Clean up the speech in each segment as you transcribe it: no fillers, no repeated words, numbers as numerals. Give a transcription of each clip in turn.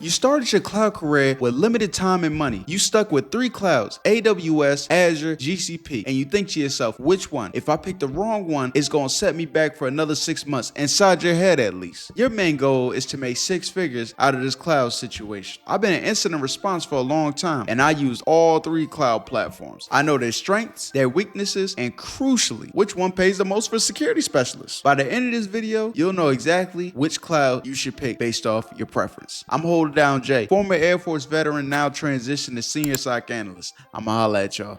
You started your cloud career with limited time and money. You stuck with 3 clouds, AWS, Azure, GCP, and you think to yourself, which one? If I pick the wrong one, it's gonna set me back for another 6 months, inside your head at least. Your main goal is to make 6 figures out of this cloud situation. I've been in incident response for a long time, and I use all 3 cloud platforms. I know their strengths, their weaknesses, and crucially, which one pays the most for security specialists. By the end of this video, you'll know exactly which cloud you should pick based off your preference. I'm holding down Jay, former Air Force veteran, now transitioned to senior SOC analyst. I'ma holla at y'all.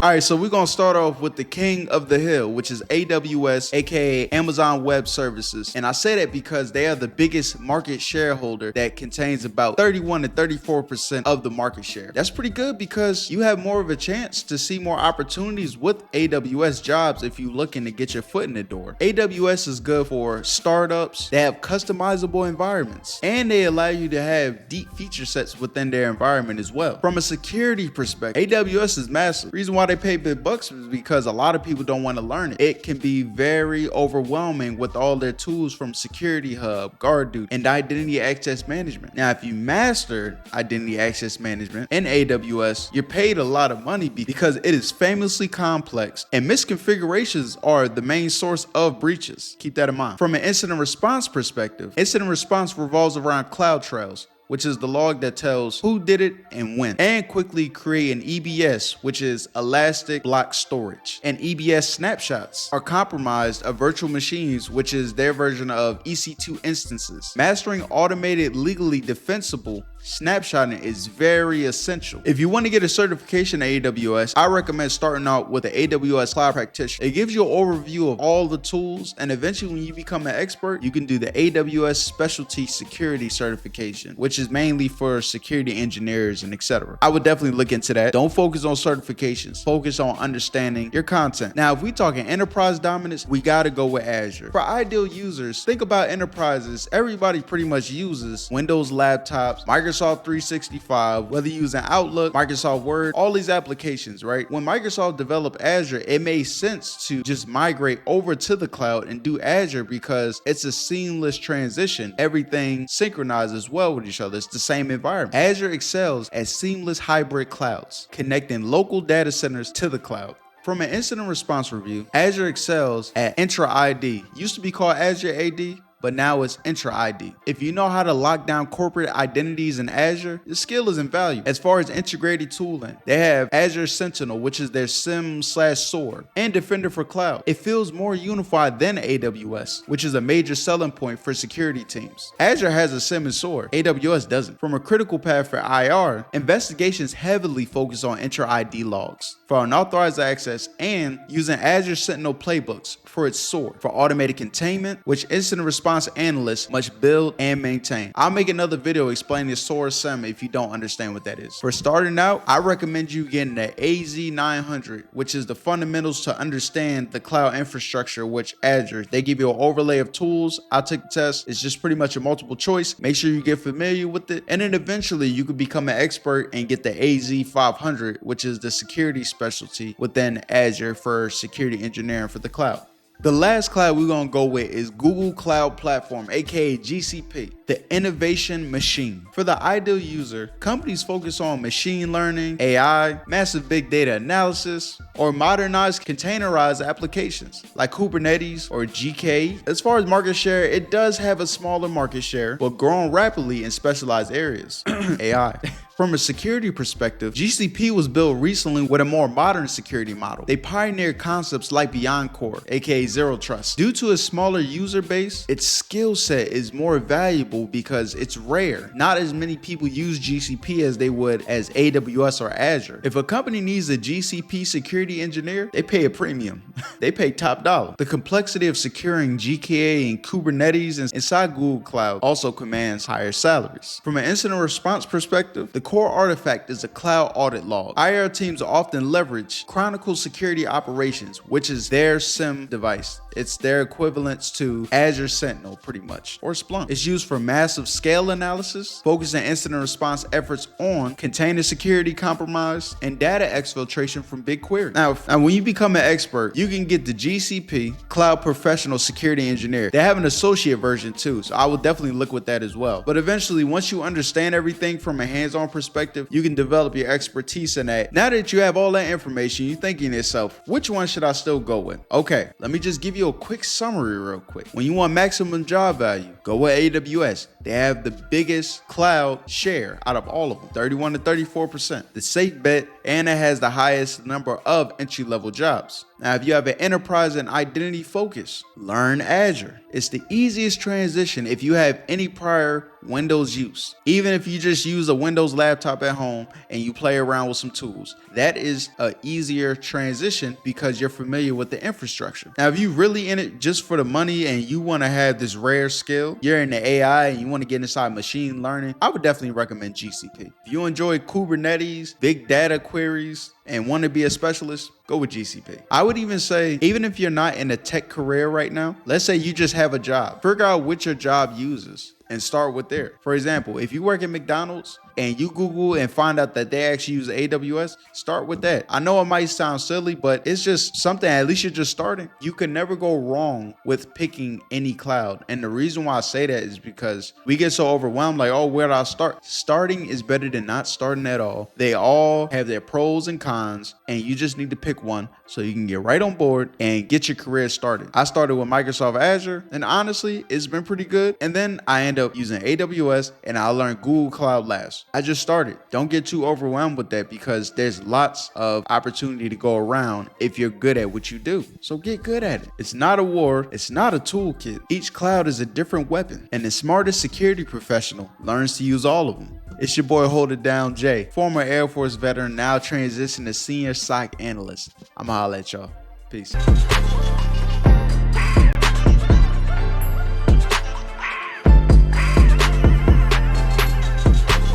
Alright, so we're gonna start off with the king of the hill, which is AWS, aka Amazon Web Services. And I say that because they are the biggest market shareholder that contains about 31 to 34% of the market share. That's pretty good because you have more of a chance to see more opportunities with AWS jobs if you're looking to get your foot in the door. AWS is good for startups. They have customizable environments, and they allow you to have deep feature sets within their environment as well. From a security perspective, AWS is massive. Reason why they pay big bucks is because a lot of people don't want to learn it. It can be very overwhelming with all their tools from Security Hub, GuardDuty, and Identity Access Management. Now, if you mastered Identity Access Management in AWS, you're paid a lot of money because it is famously complex, and misconfigurations are the main source of breaches. Keep that in mind. From an incident response perspective, incident response revolves around CloudTrails, which is the log that tells who did it and when, and quickly create an EBS, which is Elastic Block Storage. And EBS snapshots are compromised of virtual machines, which is their version of EC2 instances. Mastering automated, legally defensible snapshotting is very essential. If you want to get a certification at AWS, I recommend starting out with an AWS Cloud Practitioner. It gives you an overview of all the tools, and eventually when you become an expert, you can do the AWS Specialty Security Certification, which is mainly for security engineers and etc. I would definitely look into that. Don't focus on certifications. Focus on understanding your content. Now, if we talking enterprise dominance, we got to go with Azure. For ideal users, think about enterprises. Everybody pretty much uses Windows laptops, Microsoft 365, whether you're using Outlook, Microsoft Word, all these applications, right? When Microsoft developed Azure, it made sense to just migrate over to the cloud and do Azure because it's a seamless transition. Everything synchronizes well with each other. It's the same environment. Azure excels at seamless hybrid clouds, connecting local data centers to the cloud. From an incident response review, Azure excels at Intra ID. Used to be called Azure AD, but now it's Intra ID. If you know how to lock down corporate identities in Azure, your skill is invaluable. As far as integrated tooling, they have Azure Sentinel, which is their SIEM/SOAR, and Defender for Cloud. It feels more unified than AWS, which is a major selling point for security teams. Azure has a SIEM and SOAR, AWS doesn't. From a critical path for IR, investigations heavily focus on Intra ID logs for unauthorized access and using Azure Sentinel playbooks for its SOAR for automated containment, which incident response analysts must build and maintain. I'll make another video explaining the SOAR SIEM if you don't understand what that is. For starting out, I recommend you getting the AZ900, which is the fundamentals to understand the cloud infrastructure, which Azure. They give you an overlay of tools. I'll take the test. It's just pretty much a multiple choice. Make sure you get familiar with it, and then eventually you could become an expert and get the AZ500, which is the security specialty within Azure for security engineering for the cloud. The last cloud we're going to go with is Google Cloud Platform, aka GCP, the innovation machine. For the ideal user, companies focus on machine learning, AI, massive big data analysis, or modernized containerized applications like Kubernetes or GK. As far as market share, it does have a smaller market share, but growing rapidly in specialized areas. AI. From a security perspective, GCP was built recently with a more modern security model. They pioneered concepts like Beyond Core, aka Zero Trust. Due to a smaller user base, its skill set is more valuable because it's rare. Not as many people use GCP as they would as AWS or Azure. If a company needs a GCP security engineer, they pay a premium. They pay top dollar. The complexity of securing GKA and Kubernetes inside Google Cloud also commands higher salaries. From an incident response perspective, the core artifact is a cloud audit log. IR teams often leverage Chronicle Security Operations, which is their SIEM device. It's their equivalents to Azure Sentinel, pretty much, or Splunk. It's used for massive scale analysis, focusing incident response efforts on container security compromise and data exfiltration from BigQuery. Now, when you become an expert, you can get the GCP Cloud Professional Security Engineer. They have an associate version too, so I will definitely look with that as well. But eventually, once you understand everything from a hands-on perspective, you can develop your expertise in that. Now that you have all that information, you're thinking to yourself, which one should I still go with? Okay, let me just give you a quick summary real quick. When you want maximum job value, go with AWS. They have the biggest cloud share out of all of them, 31 to 34%. The safe bet, and it has the highest number of entry-level jobs. Now, if you have an enterprise and identity focus, learn Azure. It's the easiest transition if you have any prior Windows use. Even if you just use a Windows laptop at home and you play around with some tools, that is an easier transition because you're familiar with the infrastructure. Now, if you're really in it just for the money and you want to have this rare skill, you're in the AI and you want to get inside machine learning, I would definitely recommend GCP. If you enjoy Kubernetes, big data queries, and want to be a specialist, go with GCP. I would even say, even if you're not in a tech career right now, let's say you just have a job, figure out what your job uses and start with there. For example, if you work at McDonald's and you Google and find out that they actually use AWS, start with that. I know it might sound silly, but it's just something, at least you're just starting. You can never go wrong with picking any cloud. And the reason why I say that is because we get so overwhelmed, like, oh, where do I start? Starting is better than not starting at all. They all have their pros and cons, and you just need to pick one so you can get right on board and get your career started. I started with Microsoft Azure, and honestly, it's been pretty good. And then I end up using AWS, and I learned Google Cloud last. I just started. Don't get too overwhelmed with that because there's lots of opportunity to go around if you're good at what you do. So get good at it. It's not a war. It's not a toolkit. Each cloud is a different weapon, and the smartest security professional learns to use all of them. It's your boy Hold It Down Jay, former Air Force veteran, now transitioned to senior SOC analyst. I'ma holla at y'all. Peace.